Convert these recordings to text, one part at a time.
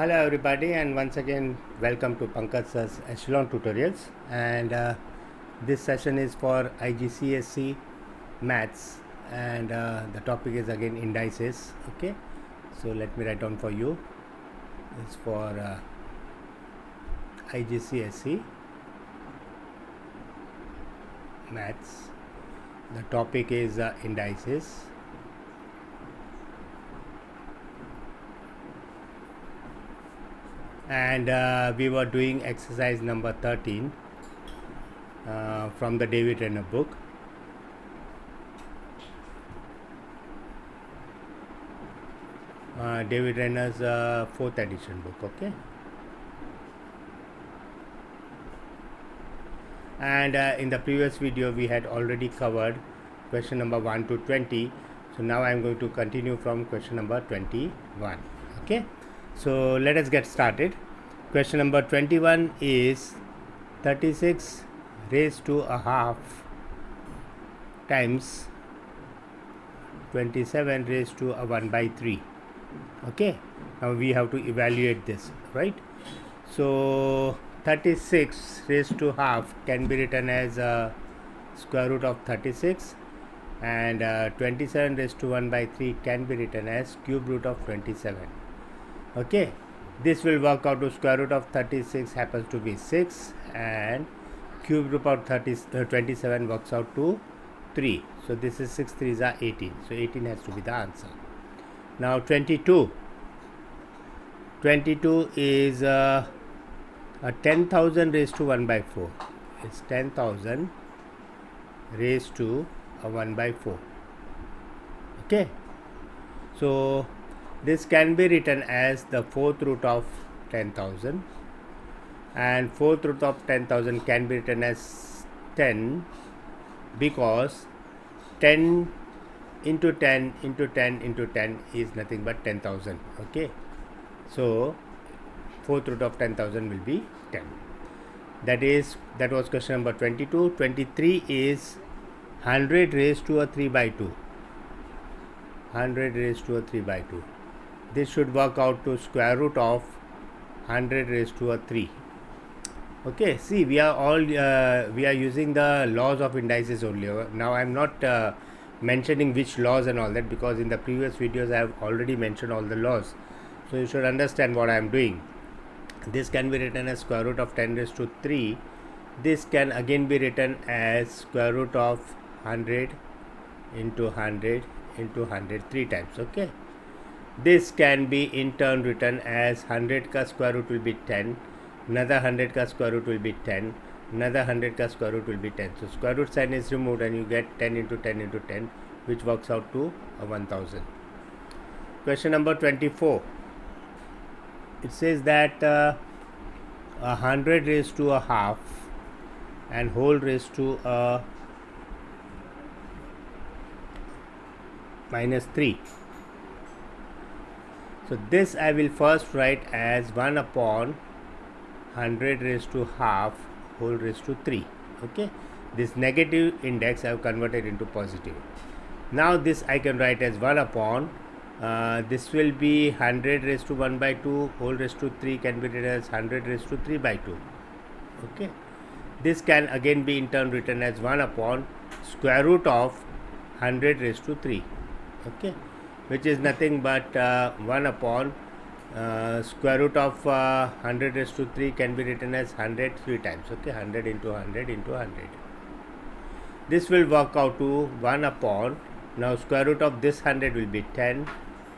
Hello everybody, and once again welcome to Pankaj's Echelon Tutorials, and this session is for Igcse Maths, and the topic is again indices. Okay, so let me write down for you. It's for Igcse Maths. The topic is indices. And we were doing exercise number 13 from the David Reyner book. David Reyner's 4th edition book, okay? And in the previous video we had already covered question number 1 to 20. So now I am going to continue from question number 21, okay? So let us get started. Question number 21 is 36 raised to a half times 27 raised to a 1 by 3. Okay, now we have to evaluate this, right? So 36 raised to half can be written as square root of 36, and 27 raised to 1 by 3 can be written as cube root of 27. Okay, this will work out to square root of 36 happens to be 6, and cube root of 27 works out to 3. So this is 6 3s are 18. So 18 has to be the answer. Now 22 is a 10,000 raised to 1 by 4. It's 10,000 raised to a 1 by 4. Okay, so this can be written as the 4th root of 10,000, and 4th root of 10,000 can be written as 10, because 10 into 10 into 10 into 10 is nothing but 10,000. Okay, so 4th root of 10,000 will be 10. That was question number 22. 23 is 100 raised to a 3 by 2. 100 raised to a 3 by 2. This should work out to square root of 100 raised to a 3. Okay, see, we are using the laws of indices only. Now I am not mentioning which laws and all that, because in the previous videos I have already mentioned all the laws. So you should understand what I am doing. This can be written as square root of 10 raised to 3. This can again be written as square root of 100 into 100 into 100 3 times. Okay, this can be in turn written as 100 ka square root will be 10, another 100 ka square root will be 10, another 100 ka square root will be 10. So square root sign is removed and you get 10 into 10 into 10, which works out to a 1000. Question number 24. It says that 100 raised to a half and whole raised to a minus 3. So this I will first write as 1 upon 100 raised to half whole raised to 3. Okay, this negative index I have converted into positive. Now this I can write as 1 upon this will be 100 raised to 1 by 2 whole raised to 3 can be written as 100 raised to 3 by 2. Okay, this can again be in turn written as 1 upon square root of 100 raised to 3. Okay, which is nothing but 1 upon square root of 100 raised to 3 can be written as 100 3 times. Okay, 100 into 100 into 100. This will work out to 1 upon, now square root of this 100 will be 10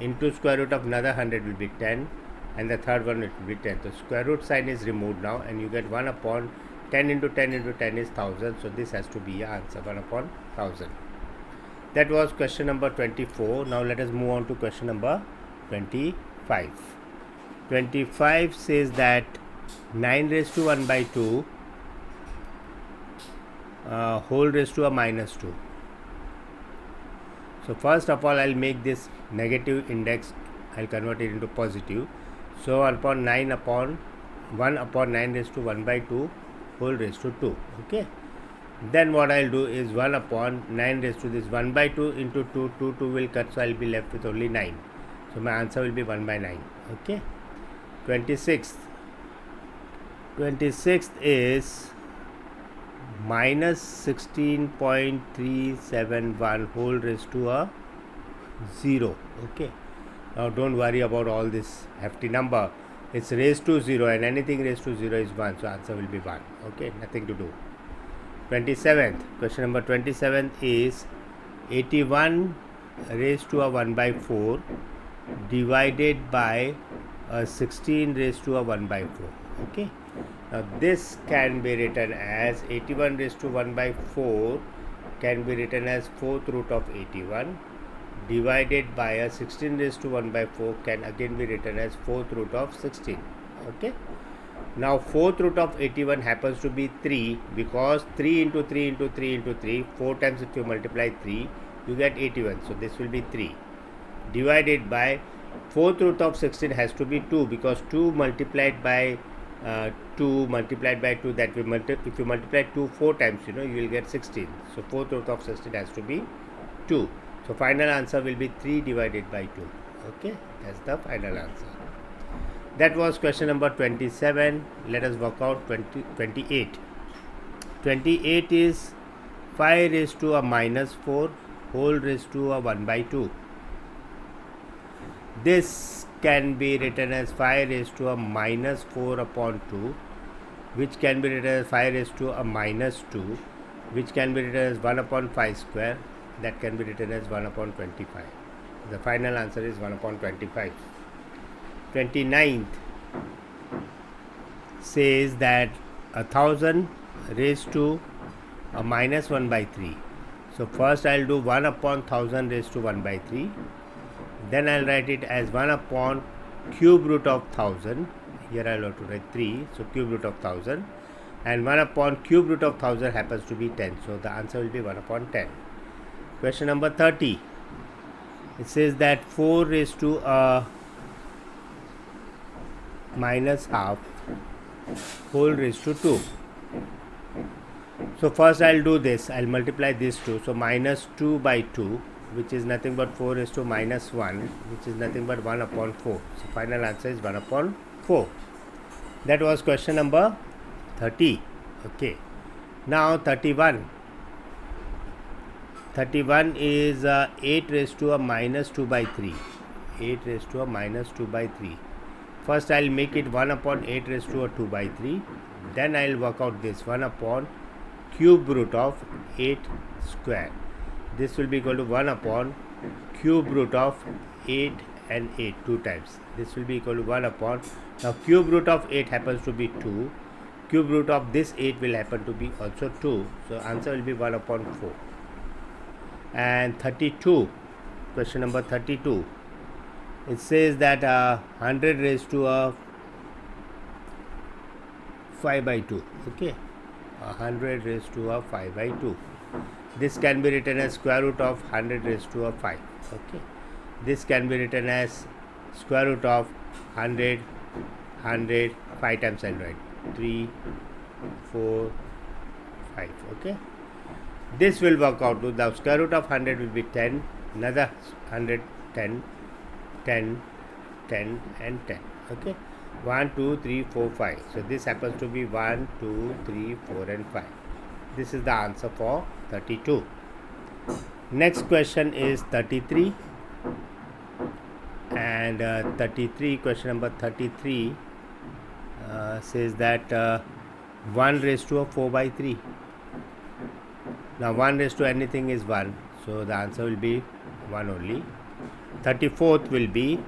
into square root of another 100 will be 10, and the third one will be 10. So square root sign is removed now, and you get 1 upon 10 into 10 into 10 is 1000. So this has to be your answer, 1 upon 1000. That was question number 24. Now let us move on to question number 25. 25 says that 9 raised to 1 by 2 whole raised to a minus 2. So first of all I will make this negative index, I will convert it into positive. So 1 upon 9 raised to 1 by 2 whole raised to 2. Okay, Then what I will do is 1 upon 9 raised to this 1 by 2 into 2, 2 will cut, so I will be left with only 9. So my answer will be 1 by 9. Okay. 26th is minus 16.371 whole raised to a 0. Okay, now don't worry about all this hefty number. It's raised to 0 and anything raised to 0 is 1, so answer will be 1. Okay, nothing to do. 27th, question number 27 is 81 raised to a 1 by 4 divided by 16 raised to a 1 by 4. Okay, now this can be written as 81 raised to 1 by 4 can be written as 4th root of 81 divided by a 16 raised to 1 by 4 can again be written as 4th root of 16. Okay, now 4th root of 81 happens to be 3 because 3 into 3 into 3 into 3, 4 times if you multiply 3 you get 81, so this will be 3 divided by 4th root of 16 has to be 2 because 2 multiplied by 2 multiplied by 2, that will if you multiply 2 4 times, you will get 16, so 4th root of 16 has to be 2. So final answer will be 3 divided by 2. Okay, that's the final answer. That was question number 27. Let us work out 28. 28 is 5 raised to a minus 4 whole raised to a 1 by 2. This can be written as 5 raised to a minus 4 upon 2, which can be written as 5 raised to a minus 2, which can be written as 1 upon 5 square, that can be written as 1 upon 25. The final answer is 1 upon 25. 29th says that 1000 raised to a minus 1 by 3. So first I will do 1 upon 1000 raised to 1 by 3. Then I will write it as 1 upon cube root of 1000. Here I will have to write 3. So cube root of 1000. And 1 upon cube root of 1000 happens to be 10. So the answer will be 1 upon 10. Question number 30. It says that 4 raised to a minus half whole raised to 2. So first I will do this. I will multiply these two. So minus 2 by 2, which is nothing but 4 raised to minus 1, which is nothing but 1 upon 4. So final answer is 1 upon 4. That was question number 30. Okay. Now 31. 31 is 8 raised to a minus 2 by 3. 8 raised to a minus 2 by 3. First I will make it 1 upon 8 raised to a 2 by 3. Then I will work out this 1 upon cube root of 8 square. This will be equal to 1 upon cube root of 8 and 8 2 times. This will be equal to 1 upon, now cube root of 8 happens to be 2. Cube root of this 8 will happen to be also 2. So answer will be 1 upon 4. And 32, question number 32. It says that 100 raised to a 5 by 2. Okay, 100 raised to a 5 by 2. This can be written as square root of 100 raised to a 5. Okay, this can be written as square root of 100, 100, 5 times I will write 3, 4, 5. Okay, this will work out to the square root of 100 will be 10, another 100, 10, 10, 10 and 10. Okay, 1, 2, 3, 4, 5. So this happens to be 1, 2, 3, 4 and 5. This is the answer for 32. Next question is 33. And 33, question number 33 says that 1 raised to a 4 by 3. Now 1 raised to anything is 1. So the answer will be 1 only. 34th will be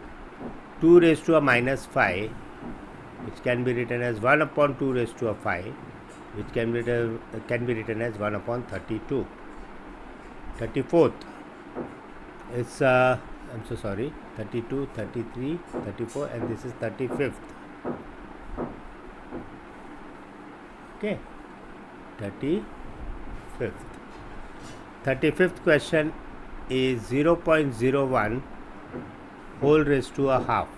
2 raised to a minus 5, which can be written as 1 upon 2 raised to a 5, which can be written as 1 upon 32. 34th, it's I'm so sorry, 32, 33, 34 and this is 35th. Okay, 35th. 35th question is 0.01 whole raised to a half.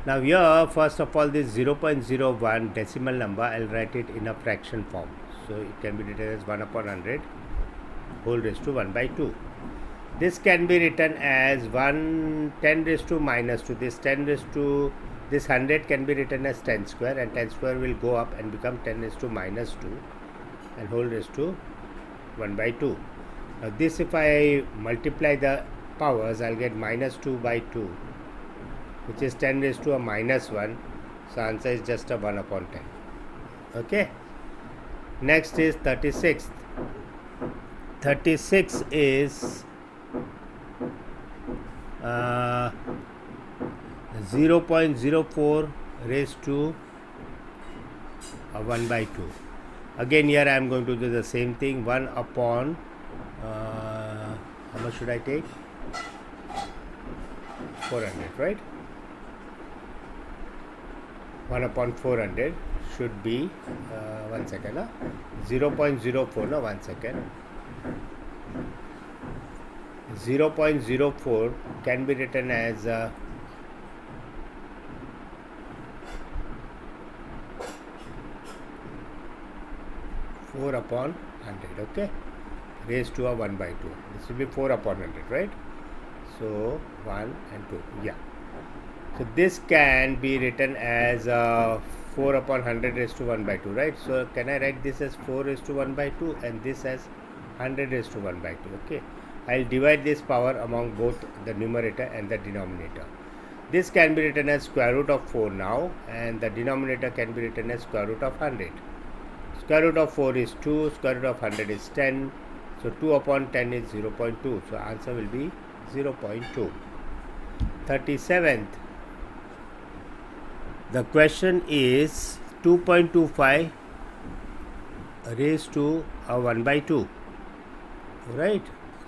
Now here, first of all, this 0.01 decimal number, I will write it in a fraction form. So it can be written as 1 upon 100 whole raised to 1 by 2. This can be written as 10 raised to minus 2. This 10 raised to this 100 can be written as 10 square, and 10 square will go up and become 10 raised to minus 2 and whole raised to 1 by 2. Now this, if I multiply the powers, I'll get minus 2 by 2, which is 10 raised to a minus 1. So answer is just a 1 upon 10. Okay. Next is 36. 36 is 0.04 raised to 1 by 2. Again here I am going to do the same thing. 1 upon how much should I take? 400, right? 1 upon 400 should be 1 second, 0.04, no, 1 second. 0.04 can be written as 4 upon 100, okay, raised to a 1 by 2. This will be 4 upon 100, right? So 1 and 2, yeah. So this can be written as 4 upon 100 raised to 1 by 2, right? So can I write this as 4 raised to 1 by 2 and this as 100 raised to 1 by 2, okay? I'll divide this power among both the numerator and the denominator. This can be written as square root of 4 now, and the denominator can be written as square root of 100. Square root of 4 is 2, square root of 100 is 10. So 2 upon 10 is 0.2. So answer will be 0.2. 37th. The question is 2.25 raised to a 1 by 2. Right?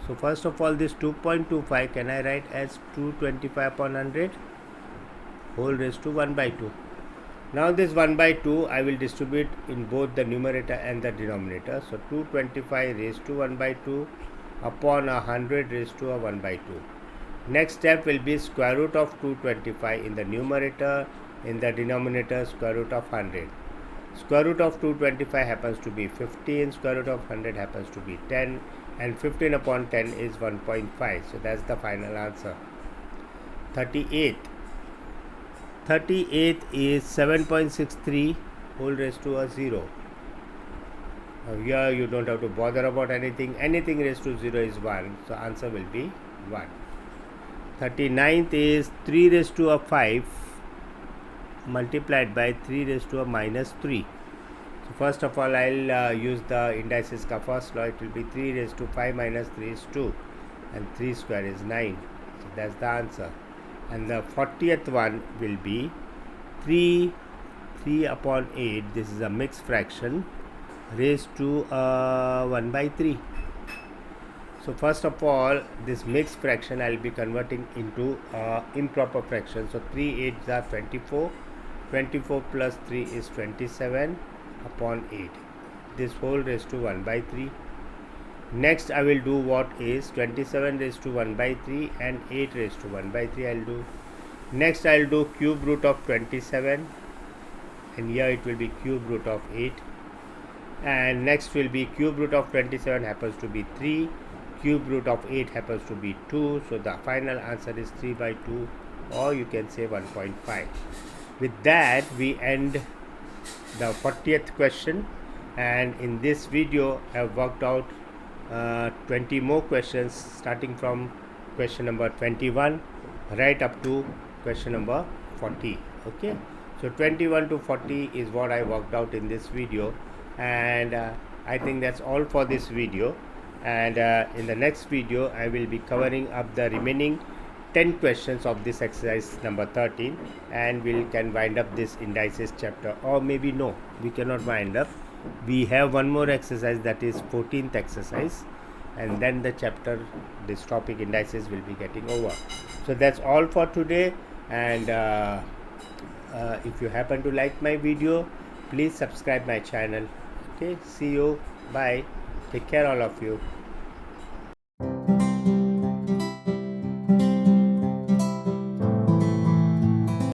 So first of all, this 2.25 can I write as 225 upon 100 whole raised to 1 by 2. Now this 1 by 2 I will distribute in both the numerator and the denominator. So 225 raised to 1 by 2 upon 100 raised to a 1 by 2. Next step will be square root of 225 in the numerator, in the denominator square root of 100. Square root of 225 happens to be 15, square root of 100 happens to be 10, and 15 upon 10 is 1.5. So that's the final answer. 38. 38 is 7.63 whole raised to a 0. Now here you don't have to bother about anything. Anything raised to 0 is 1. So answer will be 1. 39th is 3 raised to a 5 multiplied by 3 raised to a minus 3. So first of all, I'll use the indices ka first law. It will be 3 raised to 5 minus 3 is 2, and 3 square is 9. So that's the answer. And the 40th one will be 3 upon 8. This is a mixed fraction raised to 1 by 3. So first of all, this mixed fraction I will be converting into improper fraction. So 3 8s are 24. 24 plus 3 is 27 upon 8. This whole raised to 1 by 3. Next I will do what is 27 raised to 1 by 3 and 8 raised to 1 by 3 I will do. Next I will do cube root of 27, and here it will be cube root of 8. And next will be cube root of 27 happens to be 3. Cube root of 8 happens to be 2. So the final answer is 3 by 2, or you can say 1.5. With that we end the 40th question, and in this video I have worked out 20 more questions starting from question number 21 right up to question number 40. Okay, so 21 to 40 is what I worked out in this video, and I think that's all for this video. And in the next video I will be covering up the remaining 10 questions of this exercise number 13, and we can wind up this indices chapter, or maybe no, we cannot wind up. We have one more exercise, that is 14th exercise, and then the chapter, this topic indices, will be getting over. So that's all for today, and if you happen to like my video, please subscribe my channel. Okay, see you, bye, take care all of you.